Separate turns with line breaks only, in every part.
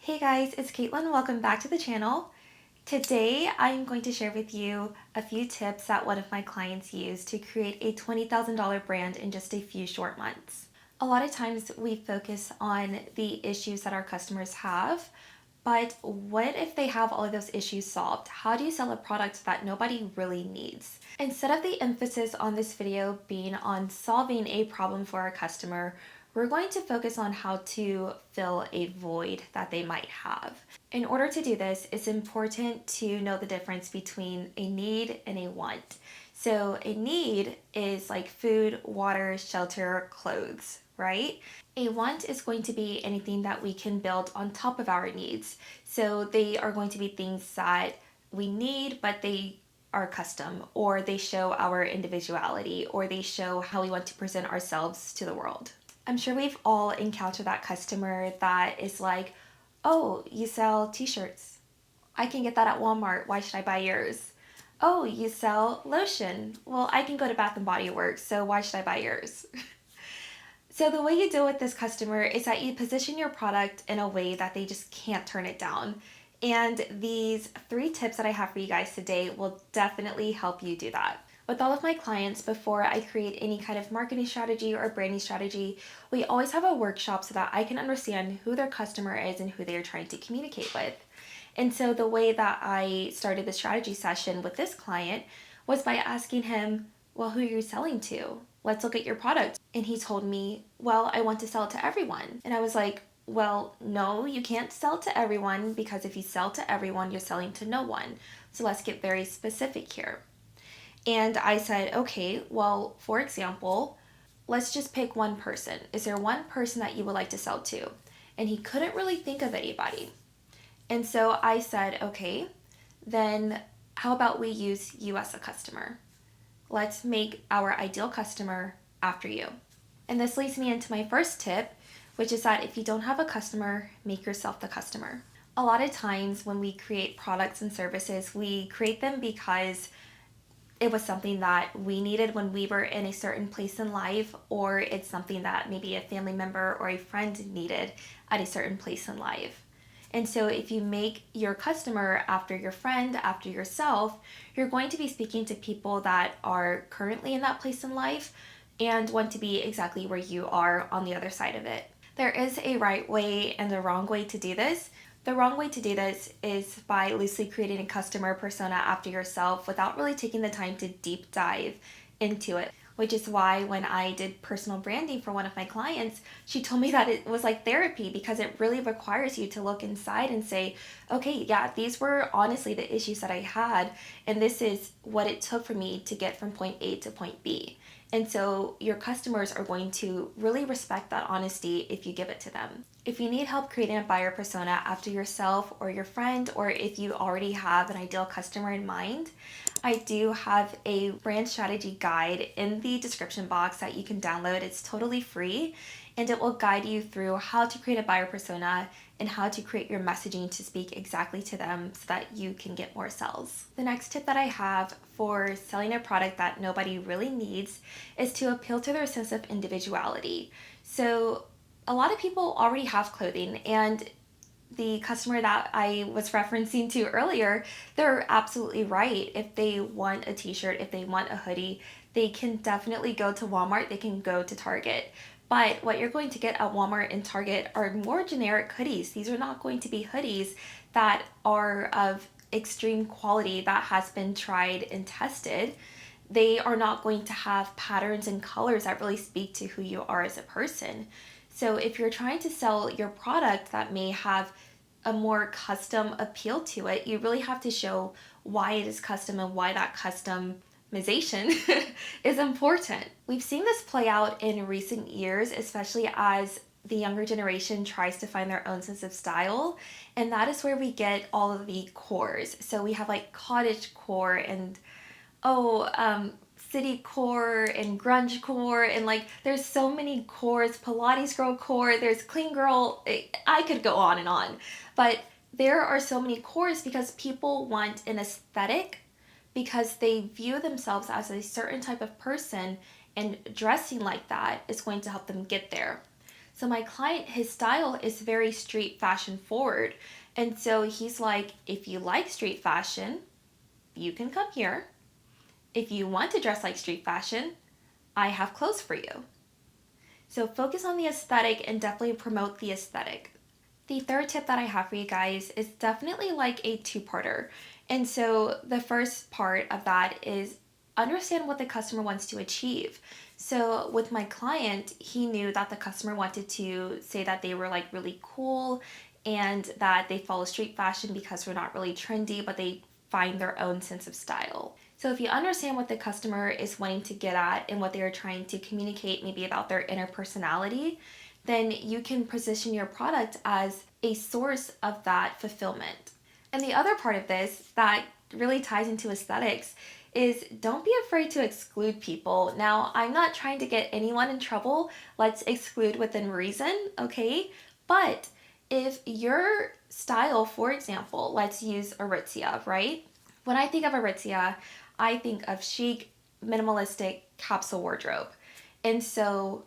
Hey guys, it's Caitlin. Welcome back to the channel. Today I'm going to share with you a few tips that one of my clients used to create a $20,000 brand in just a few short months. A lot of times we focus on the issues that our customers have, but what if they have all of those issues solved? How do you sell a product that nobody really needs? Instead of the emphasis on this video being on solving a problem for our customer, we're going to focus on how to fill a void that they might have. In order to do this, it's important to know the difference between a need and a want. So a need is like food, water, shelter, clothes, right? A want is going to be anything that we can build on top of our needs. So they are going to be things that we need, but they are custom, or they show our individuality, or they show how we want to present ourselves to the world. I'm sure we've all encountered that customer that is like, oh, you sell t-shirts. I can get that at Walmart. Why should I buy yours? Oh, you sell lotion. Well, I can go to Bath and Body Works, so why should I buy yours? So the way you deal with this customer is that you position your product in a way that they just can't turn it down. And these 3 tips that I have for you guys today will definitely help you do that. With all of my clients, before I create any kind of marketing strategy or branding strategy, we always have a workshop so that I can understand who their customer is and who they are trying to communicate with. And so the way that I started the strategy session with this client was by asking him, well, who are you selling to? Let's look at your product. And he told me, well, I want to sell it to everyone. And I was like, well, no, you can't sell to everyone, because if you sell to everyone, you're selling to no one. So let's get very specific here. And I said, okay, well, for example, let's just pick one person. Is there one person that you would like to sell to? And he couldn't really think of anybody. And so I said, okay, then how about we use you as a customer? Let's make our ideal customer after you. And this leads me into my first tip, which is that if you don't have a customer, make yourself the customer. A lot of times when we create products and services, we create them because it was something that we needed when we were in a certain place in life, or it's something that maybe a family member or a friend needed at a certain place in life. And so if you make your customer after your friend, after yourself, you're going to be speaking to people that are currently in that place in life and want to be exactly where you are on the other side of it. There is a right way and a wrong way to do this. The wrong way to do this is by loosely creating a customer persona after yourself without really taking the time to deep dive into it. Which is why when I did personal branding for one of my clients, she told me that it was like therapy, because it really requires you to look inside and say, okay, yeah, these were honestly the issues that I had, and this is what it took for me to get from point A to point B. And so your customers are going to really respect that honesty if you give it to them. If you need help creating a buyer persona after yourself or your friend, or if you already have an ideal customer in mind, I do have a brand strategy guide in the description box that you can download. It's totally free, and it will guide you through how to create a buyer persona and how to create your messaging to speak exactly to them so that you can get more sales. The next tip that I have for selling a product that nobody really needs is to appeal to their sense of individuality. So a lot of people already have clothing, and the customer that I was referencing to earlier, they're absolutely right. If they want a t-shirt, if they want a hoodie, they can definitely go to Walmart, they can go to Target. But what you're going to get at Walmart and Target are more generic hoodies. These are not going to be hoodies that are of extreme quality that has been tried and tested. They are not going to have patterns and colors that really speak to who you are as a person. So if you're trying to sell your product that may have a more custom appeal to it, you really have to show why it is custom and why that customization is important. We've seen this play out in recent years, especially as the younger generation tries to find their own sense of style, and that is where we get all of the cores. So we have like cottage core and city core and grunge core, and like there's so many cores, Pilates girl core, there's clean girl, I could go on and on. But there are so many cores because people want an aesthetic, because they view themselves as a certain type of person, and dressing like that is going to help them get there. So my client, his style is very street fashion forward. And so he's like, if you like street fashion, you can come here. If you want to dress like street fashion, I have clothes for you. So focus on the aesthetic and definitely promote the aesthetic. The third tip that I have for you guys is definitely like a two-parter. And so the first part of that is understand what the customer wants to achieve. So with my client, he knew that the customer wanted to say that they were like really cool and that they follow street fashion because we're not really trendy, but they find their own sense of style. So if you understand what the customer is wanting to get at and what they are trying to communicate maybe about their inner personality, then you can position your product as a source of that fulfillment. And the other part of this that really ties into aesthetics is don't be afraid to exclude people. Now, I'm not trying to get anyone in trouble. Let's exclude within reason, okay? But if your style, for example, let's use Aritzia, right? When I think of Aritzia, I think of chic, minimalistic capsule wardrobe. And so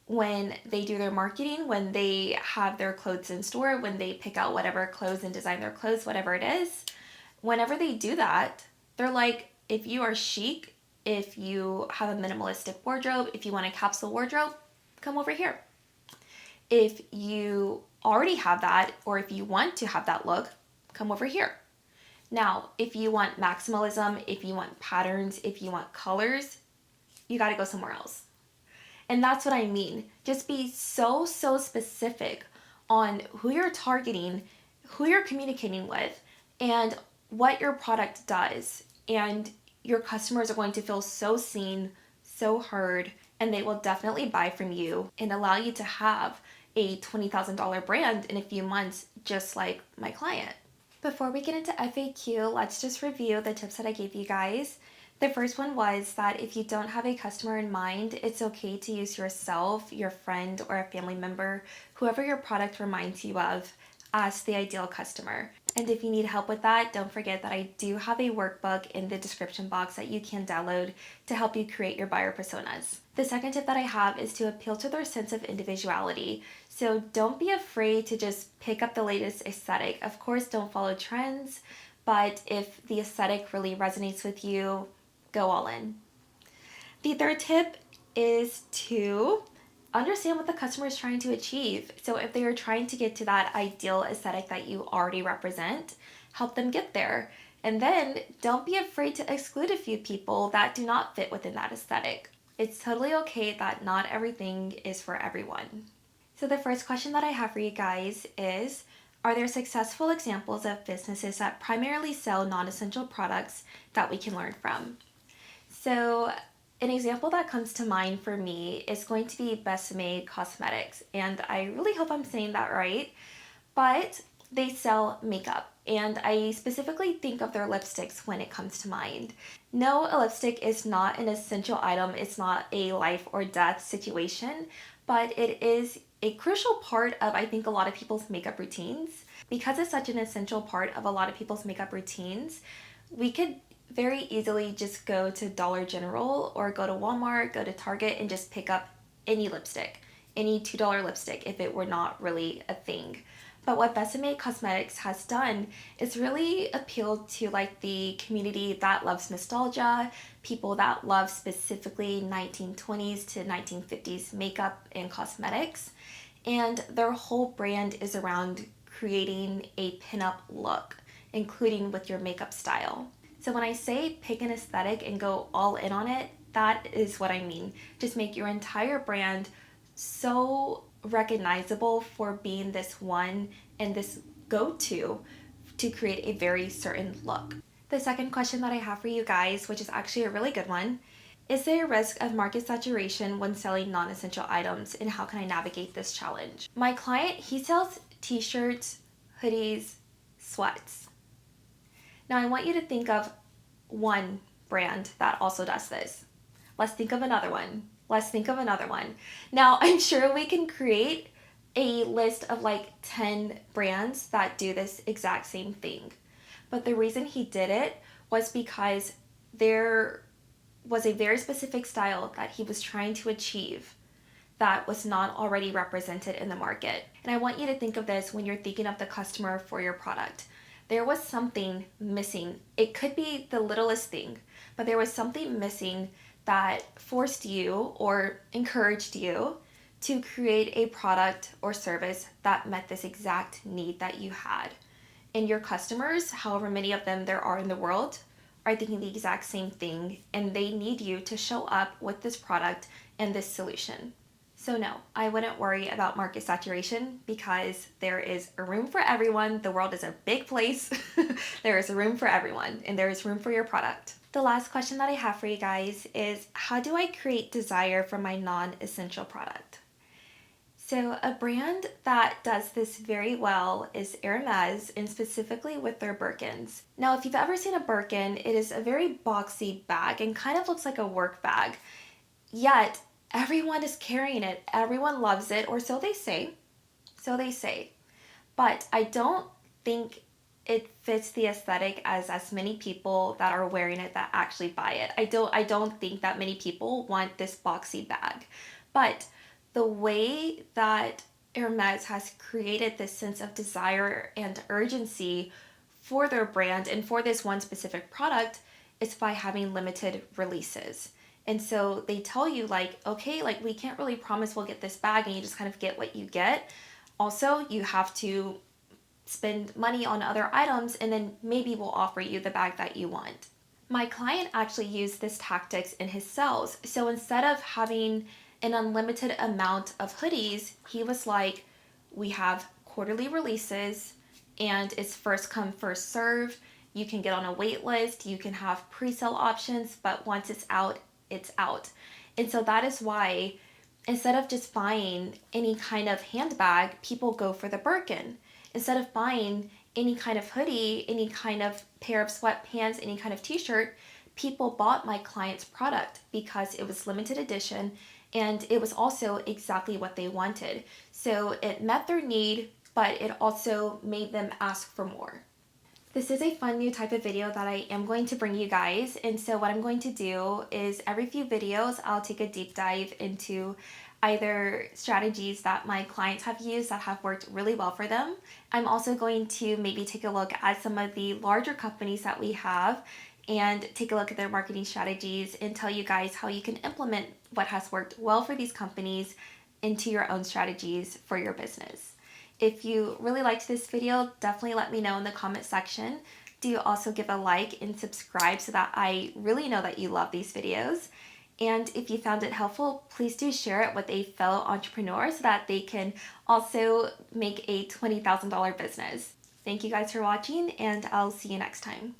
when they do their marketing, when they have their clothes in store, when they pick out whatever clothes and design their clothes, whatever it is, whenever they do that, they're like, if you are chic, if you have a minimalistic wardrobe, if you want a capsule wardrobe, come over here. If you already have that, or if you want to have that look, come over here. Now, if you want maximalism, if you want patterns, if you want colors, you got to go somewhere else. And that's what I mean. Just be so specific on who you're targeting, who you're communicating with, and what your product does. And your customers are going to feel so seen, so heard, and they will definitely buy from you and allow you to have a $20,000 brand in a few months, just like my client. Before we get into FAQ, let's just review the tips that I gave you guys. The first one was that if you don't have a customer in mind, it's okay to use yourself, your friend, or a family member, whoever your product reminds you of, as the ideal customer. And if you need help with that, don't forget that I do have a workbook in the description box that you can download to help you create your buyer personas. The second tip that I have is to appeal to their sense of individuality. So don't be afraid to just pick up the latest aesthetic. Of course, don't follow trends, but if the aesthetic really resonates with you, go all in. The third tip is to understand what the customer is trying to achieve. So if they are trying to get to that ideal aesthetic that you already represent, help them get there. And then don't be afraid to exclude a few people that do not fit within that aesthetic. It's totally okay that not everything is for everyone. So the first question that I have for you guys is, are there successful examples of businesses that primarily sell non-essential products that we can learn from? So an example that comes to mind for me is going to be Besame Cosmetics, and I really hope I'm saying that right, but they sell makeup, and I specifically think of their lipsticks when it comes to mind. No, a lipstick is not an essential item, it's not a life or death situation, but it is a crucial part of, I think, a lot of people's makeup routines. Because it's such an essential part of a lot of people's makeup routines, we could very easily just go to Dollar General or go to Walmart, go to Target, and just pick up any lipstick, any $2 lipstick if it were not really a thing. But what Besame Cosmetics has done is really appealed to like the community that loves nostalgia, people that love specifically 1920s to 1950s makeup and cosmetics. And their whole brand is around creating a pinup look, including with your makeup style. So when I say pick an aesthetic and go all in on it, that is what I mean. Just make your entire brand so recognizable for being this one and this go-to to create a very certain look. The second question that I have for you guys, which is actually a really good one, is there a risk of market saturation when selling non-essential items, and how can I navigate this challenge? My client, he sells t-shirts, hoodies, sweats. Now I want you to think of one brand that also does this. Let's think of another one. Let's think of another one. Now I'm sure we can create a list of like 10 brands that do this exact same thing. But the reason he did it was because there was a very specific style that he was trying to achieve that was not already represented in the market. And I want you to think of this when you're thinking of the customer for your product. There was something missing. It could be the littlest thing, but there was something missing that forced you or encouraged you to create a product or service that met this exact need that you had. And your customers, however many of them there are in the world, are thinking the exact same thing, and they need you to show up with this product and this solution. So no, I wouldn't worry about market saturation because there is a room for everyone. The world is a big place. There is a room for everyone, and there is room for your product. The last question that I have for you guys is, how do I create desire for my non-essential product? So a brand that does this very well is Hermes, and specifically with their Birkins. Now, if you've ever seen a Birkin, it is a very boxy bag and kind of looks like a work bag. Yet, everyone is carrying it. Everyone loves it, or so they say. So they say. But I don't think it fits the aesthetic as many people that are wearing it that actually buy it. I don't think that many people want this boxy bag. But the way that Hermes has created this sense of desire and urgency for their brand and for this one specific product is by having limited releases. And so they tell you like, okay, like we can't really promise we'll get this bag, and you just kind of get what you get. Also, you have to spend money on other items, and then maybe we'll offer you the bag that you want. My client actually used this tactics in his sales. So instead of having an unlimited amount of hoodies, he was like, we have quarterly releases and it's first come, first serve. You can get on a wait list, you can have pre-sale options, but once it's out, it's out. And so that is why instead of just buying any kind of handbag, people go for the Birkin. Instead of buying any kind of hoodie, any kind of pair of sweatpants, any kind of t-shirt, people bought my client's product because it was limited edition and it was also exactly what they wanted. So it met their need, but it also made them ask for more. This is a fun new type of video that I am going to bring you guys. And so what I'm going to do is every few videos, I'll take a deep dive into either strategies that my clients have used that have worked really well for them. I'm also going to maybe take a look at some of the larger companies that we have and take a look at their marketing strategies and tell you guys how you can implement what has worked well for these companies into your own strategies for your business. If you really liked this video, definitely let me know in the comment section. Do also give a like and subscribe so that I really know that you love these videos. And if you found it helpful, please do share it with a fellow entrepreneur so that they can also make a $20,000 business. Thank you guys for watching, and I'll see you next time.